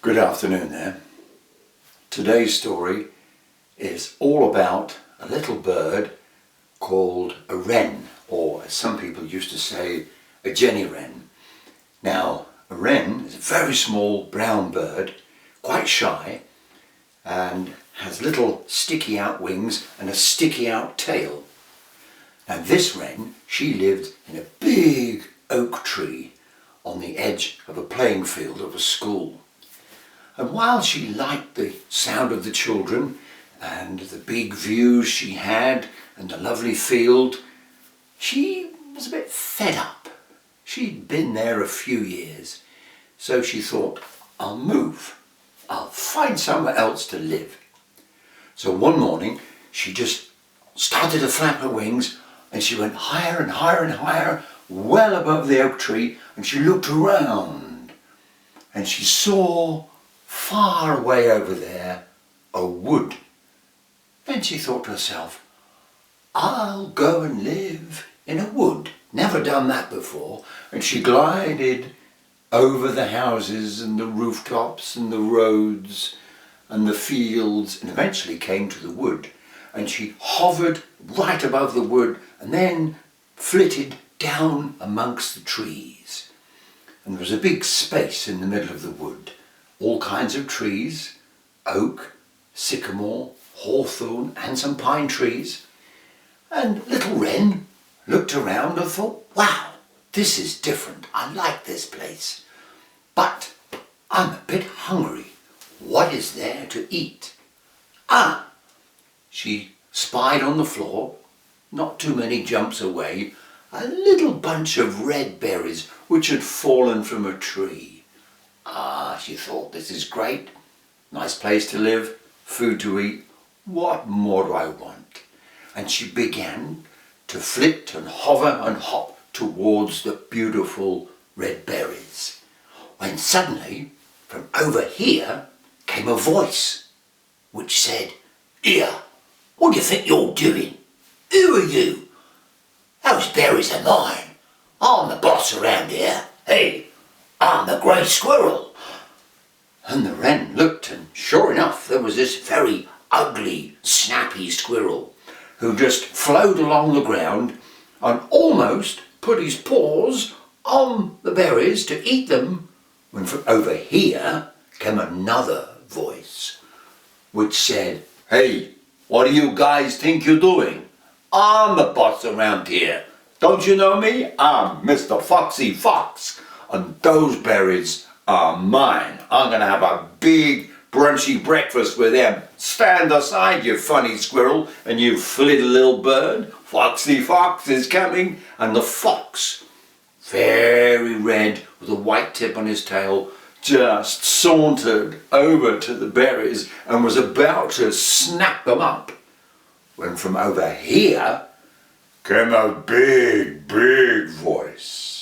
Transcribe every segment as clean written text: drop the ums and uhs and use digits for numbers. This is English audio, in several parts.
Good afternoon there. Today's story is all about a little bird called a wren, or as some people used to say, a jenny wren. Now, a wren is a very small brown bird, quite shy, and has little sticky out wings and a sticky out tail. Now this wren, she lived in a big oak tree on the edge of a playing field of a school. And while she liked the sound of the children and the big views she had and the lovely field, she was a bit fed up. She'd been there a few years, so she thought, I'll move. I'll find somewhere else to live. So one morning she just started to flap her wings and she went higher and higher and higher, well above the oak tree, and she looked around and she saw far away over there a wood. Then she thought to herself, I'll go and live in a wood. Never done that before. And she glided over the houses and the rooftops and the roads and the fields and eventually came to the wood. And she hovered right above the wood and then flitted down amongst the trees. And there was a big space in the middle of the wood. All kinds of trees, oak, sycamore, hawthorn and some pine trees. And little Wren looked around and thought, wow, this is different. I like this place. But I'm a bit hungry. What is there to eat? She spied on the floor, not too many jumps away, a little bunch of red berries which had fallen from a tree. She thought, this is great. Nice place to live, food to eat. What more do I want? And she began to flit and hover and hop towards the beautiful red berries. When suddenly, from over here, came a voice which said, Here, what do you think you're doing? Who are you? Those berries are mine. I'm the boss around here. Hey, I'm the grey squirrel. And the wren looked, and sure enough, there was this very ugly, snappy squirrel who just flowed along the ground and almost put his paws on the berries to eat them, when from over here came another voice which said, Hey, what do you guys think you're doing? I'm the boss around here. Don't you know me? I'm Mr. Foxy Fox, and those berries are mine. I'm going to have a big brunchy breakfast with them. Stand aside, you funny squirrel, and you flitty little bird. Foxy Fox is coming. And the fox, very red with a white tip on his tail, just sauntered over to the berries and was about to snap them up, when from over here came a big, big voice.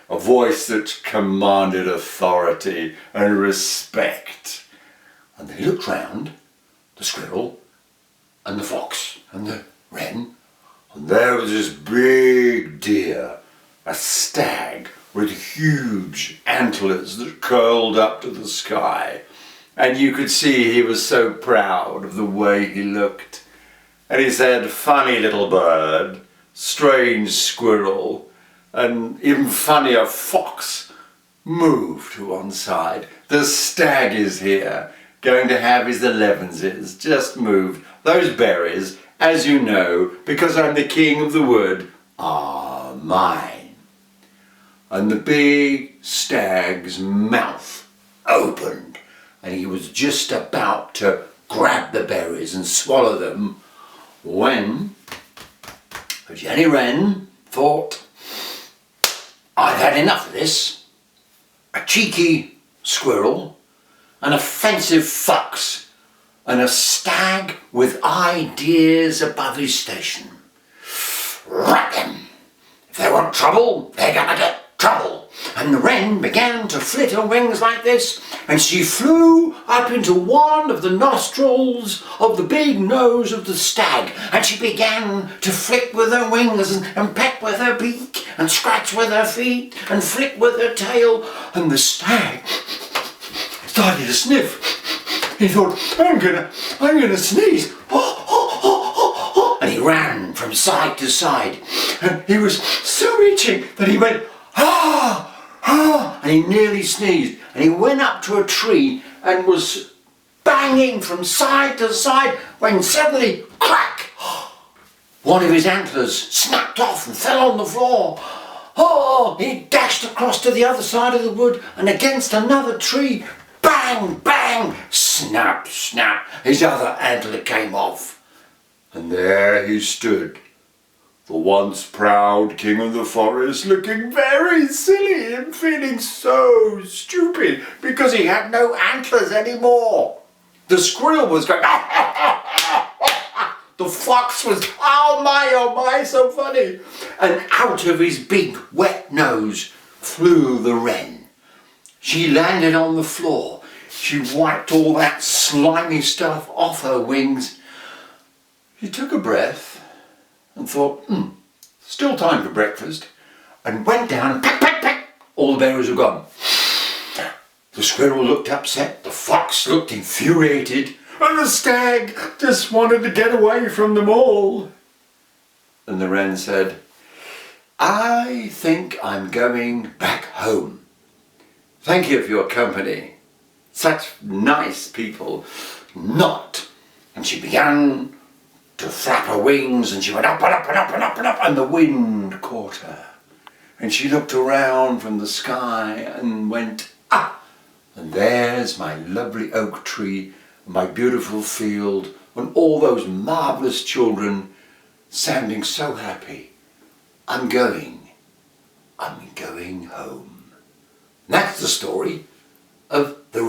A voice that commanded authority and respect. And they looked round, the squirrel and the fox and the wren, and there was this big deer, a stag with huge antlers that curled up to the sky. And you could see he was so proud of the way he looked. And he said, Funny little bird, strange squirrel, and even funnier fox, move to one side. The stag is here, going to have his elevenses. Just move. Those berries, as you know, because I'm the king of the wood, are mine. And the big stag's mouth opened, and he was just about to grab the berries and swallow them, when Jenny Wren thought, I've had enough of this. A cheeky squirrel, an offensive fox, and a stag with ideas above his station. Rat them! If they want trouble, they're gonna get trouble. And the wren began to flit her wings like this, and she flew up into one of the nostrils of the big nose of the stag, and she began to flick with her wings and peck with her beak and scratch with her feet and flick with her tail, and the stag started to sniff. He thought, I'm gonna sneeze. And he ran from side to side. And he was so itching that he went, and he nearly sneezed. And he went up to a tree and was banging from side to side when suddenly, crack! One of his antlers snapped off and fell on the floor. Oh, he dashed across to the other side of the wood and against another tree. Bang, bang, snap, snap. His other antler came off. And there he stood, the once proud king of the forest, looking very silly and feeling so stupid because he had no antlers anymore. The squirrel was going, the fox was, oh my, so funny. And out of his big wet nose flew the wren. She landed on the floor. She wiped all that slimy stuff off her wings. She took a breath and thought, still time for breakfast, and went down and peck, all the berries were gone. The squirrel looked upset, the fox looked infuriated, and the stag just wanted to get away from them all. And the wren said, I think I'm going back home. Thank you for your company. Such nice people. Not. And she began to flap her wings, and she went up and up and up and up and up, and the wind caught her. And she looked around from the sky and went, and there's my lovely oak tree, my beautiful field, and all those marvellous children sounding so happy. I'm going home. That's the story of the